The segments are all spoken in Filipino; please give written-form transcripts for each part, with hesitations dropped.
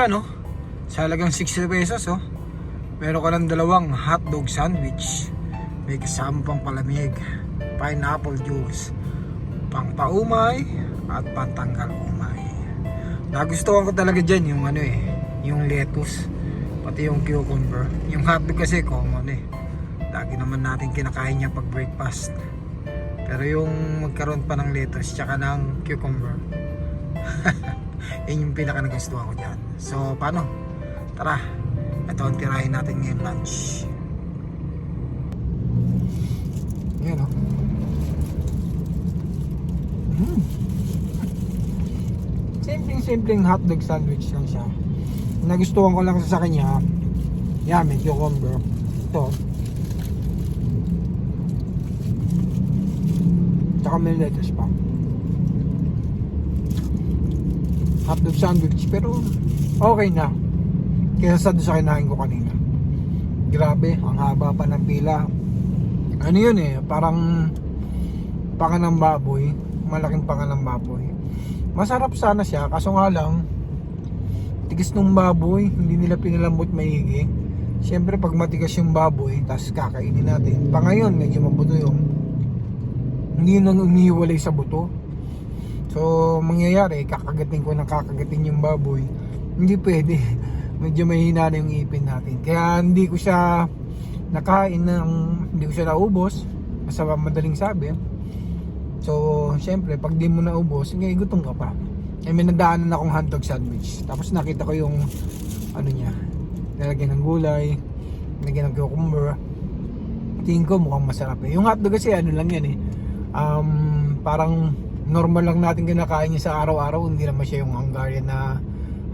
yan, oh. Sa halagang 60 pesos, oh. Meron ka ng dalawang hotdog sandwich. May kasama pang palamig, pineapple juice, pang paumay at pantanggal umay. Nagustuhan ko talaga dyan yung yung lettuce, pati yung cucumber. Yung hotdog kasi common eh. Lagi naman natin kinakain niya pag breakfast. Pero yung magkaroon pa ng lettuce tsaka ng cucumber, yun yung pinaka nagustuhan ko dyan. So paano? Tara, ito ang tirahin natin ngayon lunch. Yan o. Simpleng hotdog sandwich lang siya. Nagustuhan ko lang sa kanya, yan, may cucumber. Ito, tsaka may lettuce pa. Hotdog sandwich, pero okay na kaysa sa kinain ko kanina. Grabe, ang haba pa ng pila. Ano yun eh, parang panga ng baboy, malaking panga ng baboy. Masarap sana siya, kaso nga lang tigas ng baboy, hindi nila pinalambot maigi. Siyempre pag matigas yung baboy, tas kakainin natin, pa ngayon medyo mabuto yung hindi nang umihiwalay sa buto. So mangyayari, kakagatin ko ng kakagatin yung baboy, hindi pwede. Medyo mahina na yung ipin natin, kaya hindi ko siya nakain hindi ko siya naubos, basta madaling sabi. So syempre pag di mo naubos, ngay gutom ka pa. Eh may nadaanan akong hotdog sandwich, tapos nakita ko yung ano niya, nilagyan ng gulay, nilagyan ng cucumber. Tingin ko mukhang masarap eh. Yung hotdog kasi ano lang yan eh, parang normal lang natin kinakain niya sa araw-araw. Hindi naman siya yung Hungarian na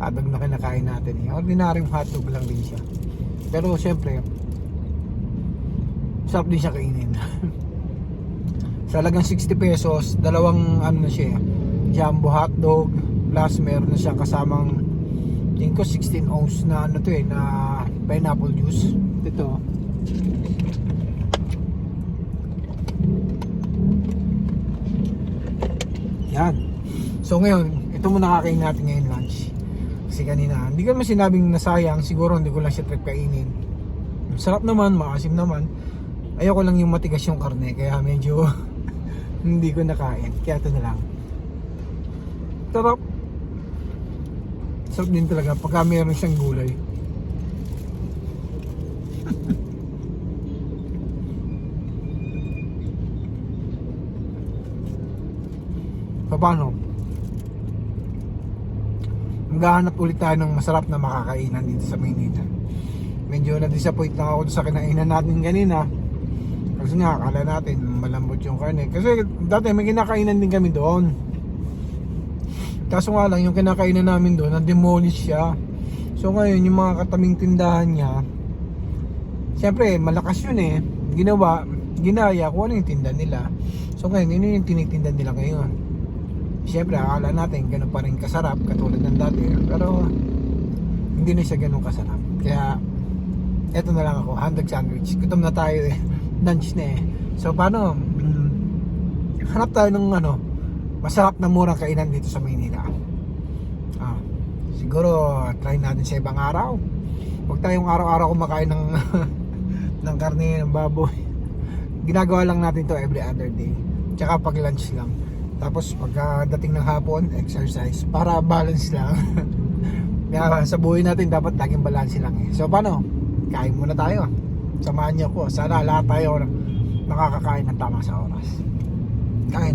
hotdog na kinakain natin eh. Ordinaryong hotdog lang din siya. Pero syempre sarap din siya kainin. Sa halagang 60 pesos, dalawang ano na siya, jumbo hotdog, plus meron na siyang kasamang tingin ko 16 ounce na ano to eh, na pineapple juice. Ito yan. So ngayon, ito muna kakain natin ngayon lunch. Kasi kanina, hindi ko naman sinabing nasayang, siguro hindi ko lang siya trip kainin. Sarap naman, maasim naman. Ayoko lang yung matigas yung karne, kaya medyo hindi ko nakain. Kaya ito na lang. Sarap. Sarap din talaga pagka meron siyang gulay. Paano? Maghahanap ulit tayo ng masarap na makakainan dito sa Maynila. Medyo na-disappoint lang ako sa kinainan natin kanina. Kasi nga, akala natin malambot yung karne. Kasi dati may kinakainan din kami doon. Kaso nga lang, yung kinakainan namin doon, na-demolish siya. So ngayon, yung mga kataming tindahan niya, siyempre, malakas yun eh. Ginaya kung ano yung tinda nila. So ngayon, yun yung tinitinda nila ngayon. Siyempre, akala natin ganun pa rin kasarap, katulad ng dati. Pero, hindi na siya ganun kasarap. Kaya, eto na lang ako, hotdog sandwich. Gutom na tayo eh. Lunch na eh. So paano, hanap tayo ng masarap na murang kainan dito sa Maynila. Siguro try natin sa ibang araw. Huwag tayong araw-araw kumakain ng ng karne, ng baboy. Ginagawa lang natin to every other day. Tsaka pag lunch lang. Tapos pagdating ng hapon, exercise para balance lang. Kaya sa buhay natin dapat laging balance lang eh. So paano, kain muna tayo. Samahan niyo ko. Sana lahat tayo nakakakain ng tama sa oras. Kain.